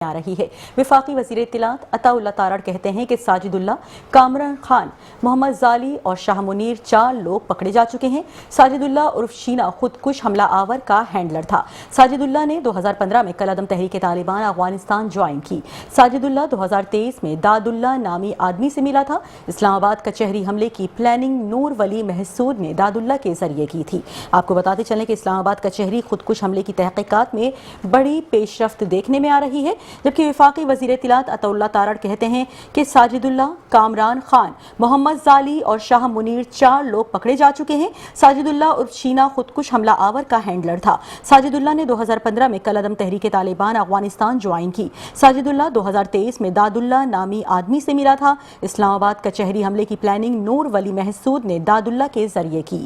آ رہی ہے۔ وفاقی وزیر اطلاعات عطا اللہ تارڑ کہتے ہیں کہ ساجد اللہ، کامران خان، محمد زالی اور شاہ منیر 4 لوگ پکڑے جا چکے ہیں۔ ساجد اللہ عرف شینا خودکش حملہ آور کا ہینڈلر تھا۔ ساجد اللہ نے 2015 میں کالعدم تحریک طالبان افغانستان جوائن کی۔ ساجد اللہ 2023 میں داد اللہ نامی آدمی سے ملا تھا۔ اسلام آباد کچہری حملے کی پلاننگ نور ولی محسود نے داد اللہ کے ذریعے کی تھی۔ آپ کو بتاتے چلیں کہ اسلام آباد کچہری خودکش حملے کی تحقیقات میں بڑی پیش رفت دیکھنے میں آ رہی ہے، جبکہ وفاقی وزیر اطلاعات عطا اللہ تارڑ کہتے ہیں کہ ساجد اللہ، کامران خان، محمد زالی اور شاہ منیر 4 لوگ پکڑے جا چکے ہیں۔ ساجد اللہ عرف شینا خودکش حملہ آور کا ہینڈلر تھا۔ ساجد اللہ نے 2015 میں کالعدم تحریک طالبان افغانستان جوائن کی۔ ساجد اللہ 2023 میں داد اللہ نامی آدمی سے ملا تھا۔ اسلام آباد کچہری حملے کی پلاننگ نور ولی محسود نے داد اللہ کے ذریعے کی۔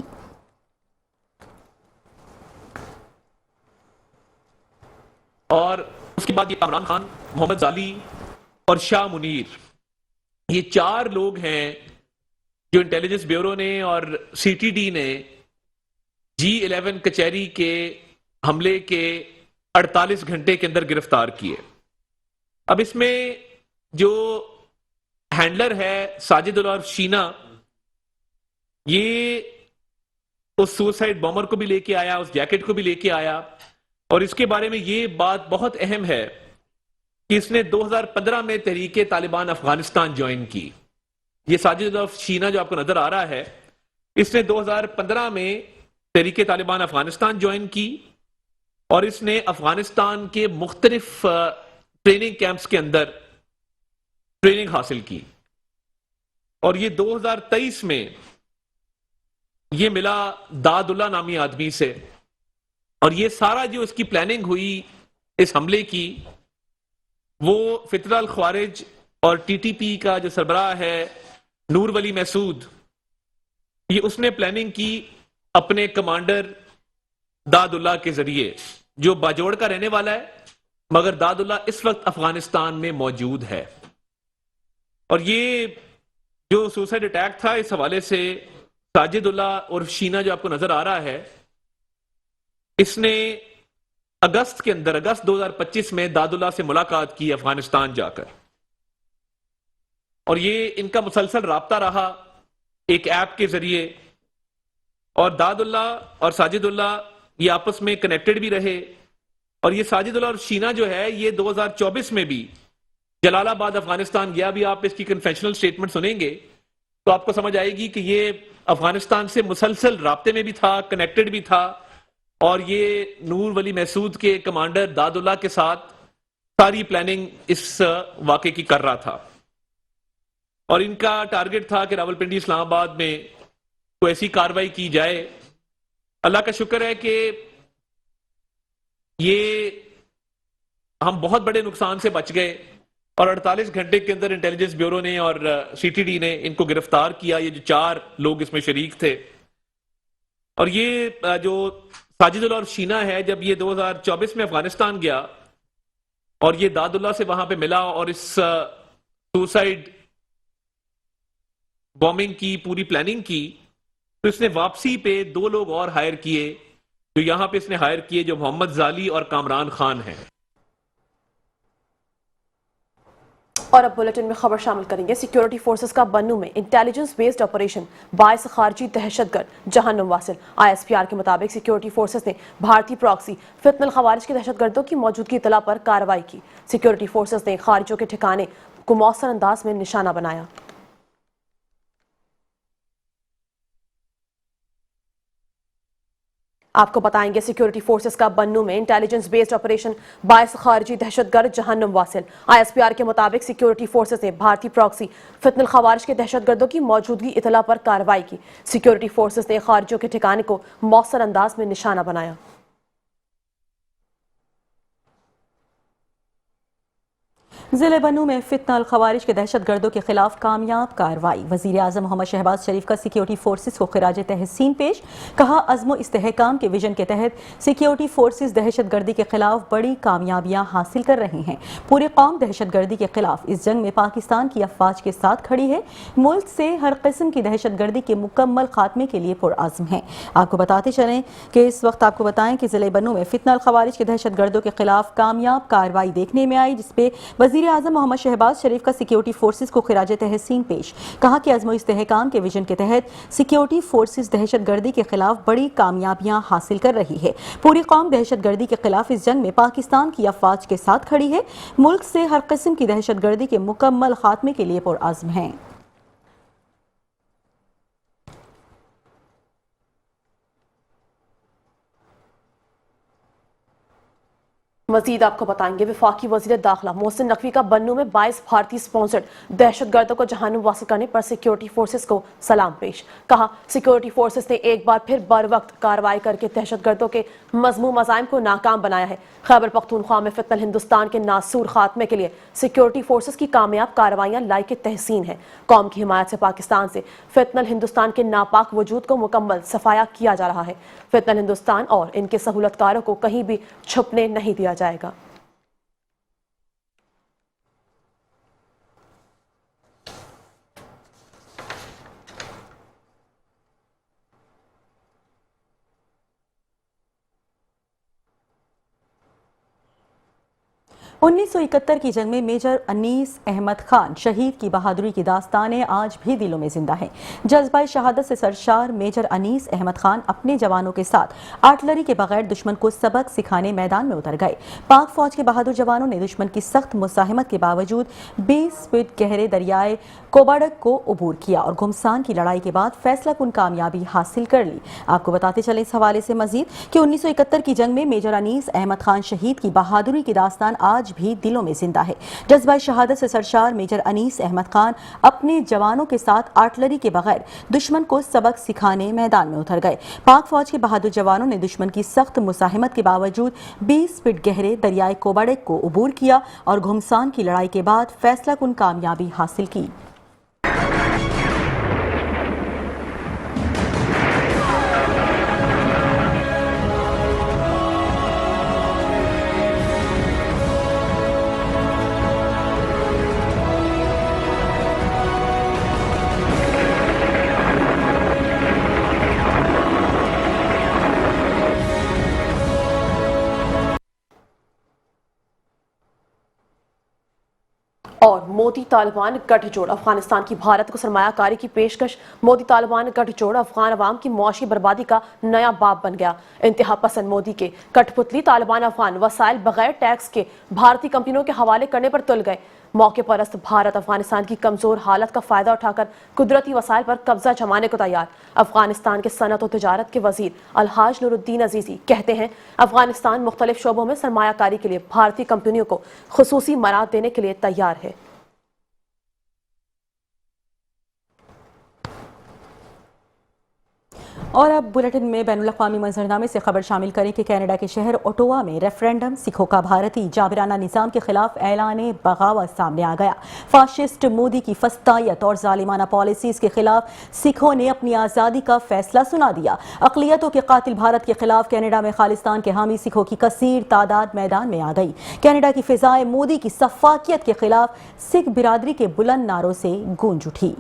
اور اس کے بعد یہ کامران خان، محمد زالی اور شاہ منیر، یہ 4 لوگ ہیں جو انٹیلیجنس بیورو نے اور سی ٹی ڈی نے G11 کچہری کے حملے کے 48 گھنٹے کے اندر گرفتار کیے۔ اب اس میں جو ہینڈلر ہے ساجد اللہ اور شینا، یہ اس سوسائڈ بامر کو بھی لے کے آیا، اس جیکٹ کو بھی لے کے آیا، اور اس کے بارے میں یہ بات بہت اہم ہے کہ اس نے 2015 میں تحریک طالبان افغانستان جوائن کی۔ یہ ساجد اللہ شینا جو آپ کو نظر آ رہا ہے، اس نے 2015 میں تحریک طالبان افغانستان جوائن کی اور اس نے افغانستان کے مختلف ٹریننگ کیمپس کے اندر ٹریننگ حاصل کی، اور یہ 2023 میں یہ ملا داد اللہ نامی آدمی سے، اور یہ سارا جو اس کی پلاننگ ہوئی اس حملے کی، وہ فتنہ الخوارج اور ٹی ٹی پی کا جو سربراہ ہے نور ولی محسود، یہ اس نے پلاننگ کی اپنے کمانڈر داد اللہ کے ذریعے، جو باجوڑ کا رہنے والا ہے، مگر داد اللہ اس وقت افغانستان میں موجود ہے۔ اور یہ جو سوسائڈ اٹیک تھا، اس حوالے سے ساجد اللہ اور شینا جو آپ کو نظر آ رہا ہے، اس نے اگست 2025 میں داد اللہ سے ملاقات کی افغانستان جا کر، اور یہ ان کا مسلسل رابطہ رہا ایک ایپ کے ذریعے، اور داد اللہ اور ساجد اللہ یہ آپس میں کنیکٹڈ بھی رہے، اور یہ ساجد اللہ اور شینا جو ہے یہ 2024 میں بھی جلال آباد افغانستان گیا۔ بھی آپ اس کی کنفیشنل سٹیٹمنٹ سنیں گے تو آپ کو سمجھ آئے گی کہ یہ افغانستان سے مسلسل رابطے میں بھی تھا، کنیکٹڈ بھی تھا، اور یہ نور ولی محسود کے کمانڈر داد اللہ کے ساتھ ساری پلاننگ اس واقعے کی کر رہا تھا، اور ان کا ٹارگٹ تھا کہ راولپنڈی اسلام آباد میں کوئی ایسی کاروائی کی جائے۔ اللہ کا شکر ہے کہ یہ ہم بہت بڑے نقصان سے بچ گئے، اور 48 گھنٹے کے اندر انٹیلیجنس بیورو نے اور سی ٹی ڈی نے ان کو گرفتار کیا، یہ جو 4 لوگ اس میں شریک تھے۔ اور یہ جو ساجد اللہ اور شینا ہے، جب یہ 2024 میں افغانستان گیا اور یہ داد اللہ سے وہاں پہ ملا اور اس سوسائڈ بومنگ کی پوری پلاننگ کی، تو اس نے واپسی پہ 2 لوگ اور ہائر کیے، جو یہاں پہ اس نے ہائر کیے، جو محمد زالی اور کامران خان ہیں۔ اور اب بلیٹن میں خبر شامل کریں گے۔ سیکیورٹی فورسز کا بنو میں انٹیلیجنس بیسڈ آپریشن باعث خارجی دہشت گرد جہنم واصل۔ ISPR کے مطابق سیکیورٹی فورسز نے بھارتی پراکسی فتنہ الخوارج کے دہشت گردوں کی موجودگی اطلاع پر کارروائی کی۔ سیکیورٹی فورسز نے خارجیوں کے ٹھکانے کو مؤثر انداز میں نشانہ بنایا۔ آپ کو بتائیں گے سیکیورٹی فورسز کا بنو میں انٹیلیجنس بیسڈ آپریشن باعث خارجی دہشت گرد جہنم واصل۔ ISPR کے مطابق سیکیورٹی فورسز نے بھارتی پراکسی فتنہ الخوارج کے دہشت گردوں کی موجودگی اطلاع پر کارروائی کی۔ سیکیورٹی فورسز نے خارجیوں کے ٹھکانے کو مؤثر انداز میں نشانہ بنایا۔ ضلع بنو میں فتنہ الخوارج کے دہشت گردوں کے خلاف کامیاب کارروائی، وزیر اعظم محمد شہباز شریف کا سیکیورٹی فورسز کو خراج تحسین پیش، کہا عزم و استحکام کے ویژن کے تحت سیکیورٹی فورسز دہشت گردی کے خلاف بڑی کامیابیاں حاصل کر رہی ہیں، پوری قوم دہشت گردی کے خلاف اس جنگ میں پاکستان کی افواج کے ساتھ کھڑی ہے، ملک سے ہر قسم کی دہشت گردی کے مکمل خاتمے کے لیے پرعزم ہے۔ آپ کو بتاتے چلیں کہ اس وقت آپ کو بتائیں کہ ضلع بنو میں فتنہ الخوارج کے دہشت گردوں کے خلاف کامیاب کارروائی دیکھنے میں آئی، جس پہ وزیر اعظم محمد شہباز شریف کا سیکیورٹی فورسز کو خراج تحسین پیش، کہا کہ عزم و استحکام کے ویژن کے تحت سیکیورٹی فورسز دہشت گردی کے خلاف بڑی کامیابیاں حاصل کر رہی ہے، پوری قوم دہشت گردی کے خلاف اس جنگ میں پاکستان کی افواج کے ساتھ کھڑی ہے، ملک سے ہر قسم کی دہشت گردی کے مکمل خاتمے کے لیے پرعزم ہیں۔ مزید آپ کو بتائیں گے، وفاقی وزیر داخلہ محسن نقوی کا بنو میں 22 بھارتی سپانسرڈ دہشت گردوں کو جہنم واصل کرنے پر سیکیورٹی فورسز کو سلام پیش، کہا سیکیورٹی فورسز نے ایک بار پھر بر وقت کارروائی کر کے دہشت گردوں کے مذموم عزائم کو ناکام بنایا ہے۔ خیبر پختونخوا میں فتنہ ہندوستان کے ناسور خاتمے کے لیے سیکیورٹی فورسز کی کامیاب کارروائیاں لائق تحسین ہیں، قوم کی حمایت سے پاکستان سے فتنہ ہندوستان کے ناپاک وجود کو مکمل صفایا کیا جا رہا ہے، فتنہ ہندوستان اور ان کے سہولت کاروں کو کہیں بھی چھپنے نہیں دیا جائے گا۔ انیس سو اکہتر کی جنگ میں میجر انیس احمد خان شہید کی بہادری کی داستانیں آج بھی دلوں میں زندہ ہیں۔ جذبہ شہادت سے سرشار میجر انیس احمد خان اپنے جوانوں کے ساتھ آرٹلری کے بغیر دشمن کو سبق سکھانے میدان میں اتر گئے۔ پاک فوج کے بہادر جوانوں نے دشمن کی سخت مزاحمت کے باوجود 20 فٹ گہرے دریائے کوباڈک کو عبور کیا اور گھمسان کی لڑائی کے بعد فیصلہ کن کامیابی حاصل کر لی۔ آپ کو بتاتے چلیں اس حوالے سے مزید کہ 1971 کی جنگ میں میجر انیس احمد خان شہید کی بہادری کی داستان آج بھی دلوں میں زندہ ہے۔ جذبہ شہادت سے سرشار میجر انیس احمد خان اپنے جوانوں کے ساتھ آرٹلری کے بغیر دشمن کو سبق سکھانے میدان میں اتر گئے۔ پاک فوج کے بہادر جوانوں نے دشمن کی سخت مزاحمت کے باوجود 20 فٹ گہرے دریائے کوباڈک کو عبور کیا اور گھمسان کی لڑائی کے بعد فیصلہ کن کامیابی حاصل کی۔ اور مودی طالبان گٹھ جوڑ، افغانستان کی بھارت کو سرمایہ کاری کی پیشکش، مودی طالبان گٹھ جوڑ افغان عوام کی معاشی بربادی کا نیا باب بن گیا۔ انتہا پسند مودی کے کٹھ پتلی طالبان افغان وسائل بغیر ٹیکس کے بھارتی کمپنیوں کے حوالے کرنے پر تل گئے۔ موقع پرست بھارت افغانستان کی کمزور حالت کا فائدہ اٹھا کر قدرتی وسائل پر قبضہ جمانے کو تیار۔ افغانستان کے صنعت و تجارت کے وزیر الحاج نور الدین عزیزی کہتے ہیں افغانستان مختلف شعبوں میں سرمایہ کاری کے لیے بھارتی کمپنیوں کو خصوصی مراعات دینے کے لیے تیار ہے۔ اور اب بلیٹن میں بین الاقوامی منظرنامے سے خبر شامل کریں کہ کینیڈا کے شہر اوٹوا میں ریفرینڈم سکھوں کا بھارتی جابرانہ نظام کے خلاف اعلان بغاوت سامنے آ گیا۔ فاشسٹ مودی کی فسطائیت اور ظالمانہ پالیسیز کے خلاف سکھوں نے اپنی آزادی کا فیصلہ سنا دیا۔ اقلیتوں کے قاتل بھارت کے خلاف کینیڈا میں خالصتان کے حامی سکھوں کی کثیر تعداد میدان میں آ گئی۔ کینیڈا کی فضائیں مودی کی سفاکیت کے خلاف سکھ برادری کے بلند نعروں سے گونج اٹھی۔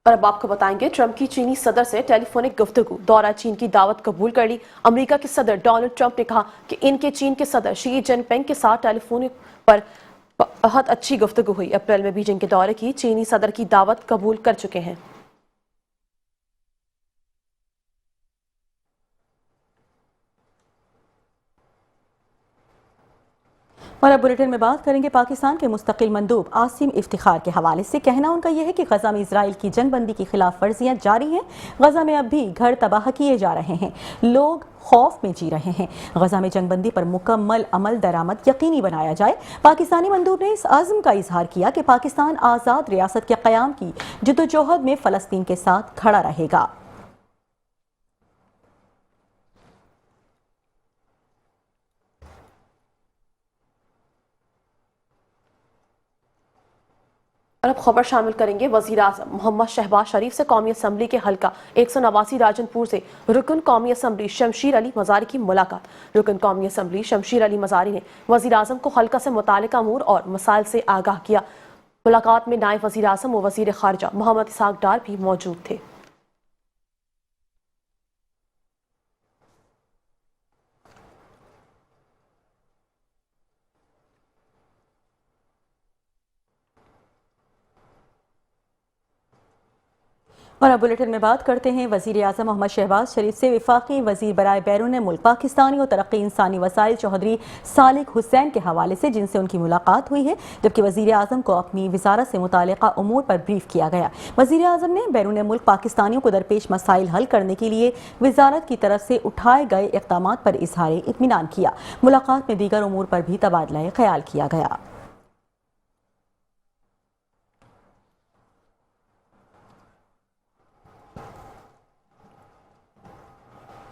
اور اب آپ کو بتائیں گے ٹرمپ کی چینی صدر سے ٹیلی فونک گفتگو، دورہ چین کی دعوت قبول کر لی۔ امریکہ کے صدر ڈونلڈ ٹرمپ نے کہا کہ ان کے چین کے صدر شی جن پنگ کے ساتھ ٹیلی فونک پر بہت اچھی گفتگو ہوئی۔ اپریل میں بیجنگ کے دورے کی چینی صدر کی دعوت قبول کر چکے ہیں۔ اور اب بلیٹن میں بات کریں گے پاکستان کے مستقل مندوب عاصم افتخار کے حوالے سے۔ کہنا ان کا یہ ہے کہ غزہ میں اسرائیل کی جنگ بندی کی خلاف ورزیاں جاری ہیں۔ غزہ میں اب بھی گھر تباہ کیے جا رہے ہیں، لوگ خوف میں جی رہے ہیں۔ غزہ میں جنگ بندی پر مکمل عمل درآمد یقینی بنایا جائے۔ پاکستانی مندوب نے اس عزم کا اظہار کیا کہ پاکستان آزاد ریاست کے قیام کی جدوجہد میں فلسطین کے ساتھ کھڑا رہے گا۔ اور اب خبر شامل کریں گے وزیر اعظم محمد شہباز شریف سے قومی اسمبلی کے حلقہ 189 راجن پور سے رکن قومی اسمبلی شمشیر علی مزاری کی ملاقات۔ رکن قومی اسمبلی شمشیر علی مزاری نے وزیر اعظم کو حلقہ سے متعلقہ امور اور مسائل سے آگاہ کیا۔ ملاقات میں نائب وزیر اعظم و وزیر خارجہ محمد اسحاق ڈار بھی موجود تھے۔ اور اب بلیٹن میں بات کرتے ہیں وزیر اعظم محمد شہباز شریف سے وفاقی وزیر برائے بیرون ملک پاکستانی و ترقی انسانی وسائل چودھری صالح حسین کے حوالے سے، جن سے ان کی ملاقات ہوئی ہے، جبکہ وزیر اعظم کو اپنی وزارت سے متعلقہ امور پر بریف کیا گیا۔ وزیر اعظم نے بیرون ملک پاکستانیوں کو درپیش مسائل حل کرنے کے لیے وزارت کی طرف سے اٹھائے گئے اقدامات پر اظہار اطمینان کیا۔ ملاقات میں دیگر امور پر بھی تبادلہ خیال کیا گیا۔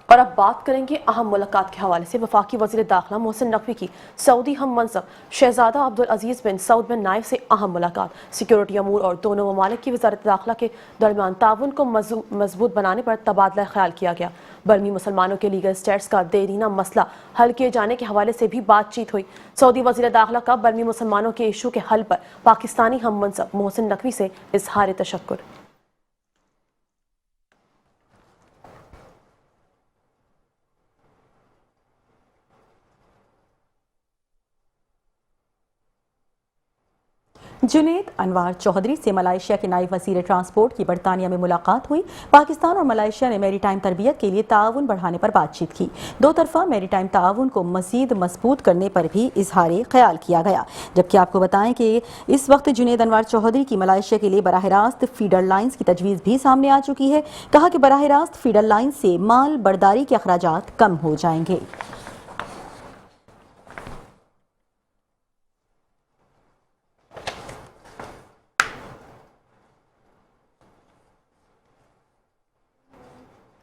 اور اب بات کریں گے اہم ملاقات کے حوالے سے۔ وفاقی وزیر داخلہ محسن نقوی کی سعودی ہم منصب شہزادہ عبدالعزیز بن سعود بن نائف سے اہم ملاقات۔ سیکیورٹی امور اور دونوں ممالک کی وزارت داخلہ کے درمیان تعاون کو مضبوط بنانے پر تبادلہ خیال کیا گیا۔ برمی مسلمانوں کے لیگل اسٹیٹس کا دیرینہ مسئلہ حل کیے جانے کے حوالے سے بھی بات چیت ہوئی۔ سعودی وزیر داخلہ کا برمی مسلمانوں کے ایشو کے حل پر پاکستانی ہم منصب محسن نقوی سے اظہار تشکر۔ جنید انوار چودھری سے ملائیشیا کے نائب وزیر ٹرانسپورٹ کی برطانیہ میں ملاقات ہوئی۔ پاکستان اور ملائیشیا نے میری ٹائم تربیت کے لیے تعاون بڑھانے پر بات چیت کی۔ دو طرفہ میری ٹائم تعاون کو مزید مضبوط کرنے پر بھی اظہار خیال کیا گیا۔ جبکہ آپ کو بتائیں کہ اس وقت جنید انوار چودھری کی ملائیشیا کے لیے براہ راست فیڈر لائنز کی تجویز بھی سامنے آ چکی ہے۔ کہا کہ براہ راست فیڈر لائن سے مال برداری کے اخراجات کم ہو جائیں گے۔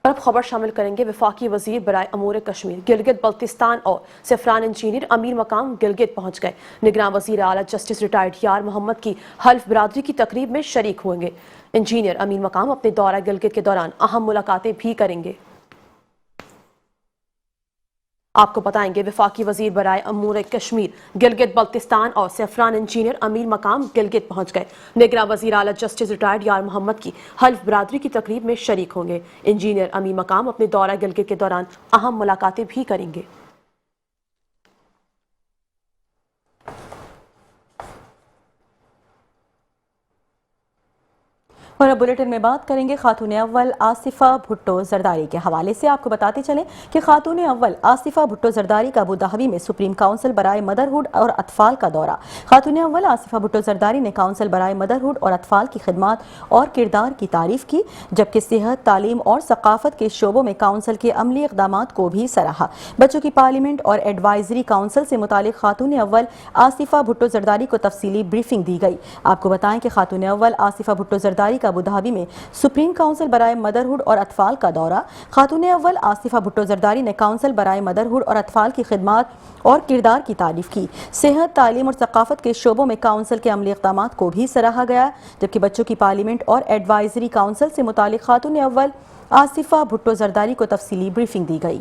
اور اب خبر شامل کریں گے وفاقی وزیر برائے امور کشمیر گلگت بلتستان اور سفران انجینئر امیر مقام گلگت پہنچ گئے۔ نگراں وزیر اعلیٰ جسٹس ریٹائرڈ یار محمد کی حلف برادری کی تقریب میں شریک ہوئیں گے۔ انجینئر امیر مقام اپنے دورہ گلگت کے دوران اہم ملاقاتیں بھی کریں گے۔ آپ کو بتائیں گے وفاقی وزیر برائے امور کشمیر گلگت بلتستان اور سفران انجینئر امیر مقام گلگت پہنچ گئے۔ نگراں وزیر اعلیٰ جسٹس ریٹائرڈ یار محمد کی حلف برادری کی تقریب میں شریک ہوں گے۔ انجینئر امیر مقام اپنے دورہ گلگت کے دوران اہم ملاقاتیں بھی کریں گے۔ اور اب بلیٹن میں بات کریں گے خاتون اول آصفہ بھٹو زرداری کے حوالے سے۔ آپ کو بتاتے چلیں کہ خاتون اول آصفہ بھٹو زرداری کا ابوظہبی میں سپریم کونسل برائے مدرہڈ اور اطفال کا دورہ۔ خاتون اول آصفہ بھٹو زرداری نے کونسل برائے مدرہڈ اور اطفال کی خدمات اور کردار کی تعریف کی، جبکہ صحت، تعلیم اور ثقافت کے شعبوں میں کونسل کے عملی اقدامات کو بھی سراہا۔ بچوں کی پارلیمنٹ اور ایڈوائزری کونسل سے متعلق خاتون اول آصفہ بھٹو زرداری کو تفصیلی بریفنگ دی گئی۔ آپ کو بتائیں کہ خاتون اول آصفہ بھٹو زرداری کا ابوظہبی میں سپریم کونسل برائے مدرہڈ اور اطفال کا دورہ۔ خاتون اول آصفہ بھٹو زرداری نے کونسل برائے مدرہڈ اور اطفال کی خدمات اور کردار کی تعریف کی۔ صحت، تعلیم اور ثقافت کے شعبوں میں کونسل کے عملی اقدامات کو بھی سراہا گیا، جبکہ بچوں کی پارلیمنٹ اور ایڈوائزری کونسل سے متعلق خاتون اول آصفہ بھٹو زرداری کو تفصیلی بریفنگ دی گئی۔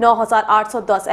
9,810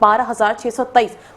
12,623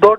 2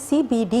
CBD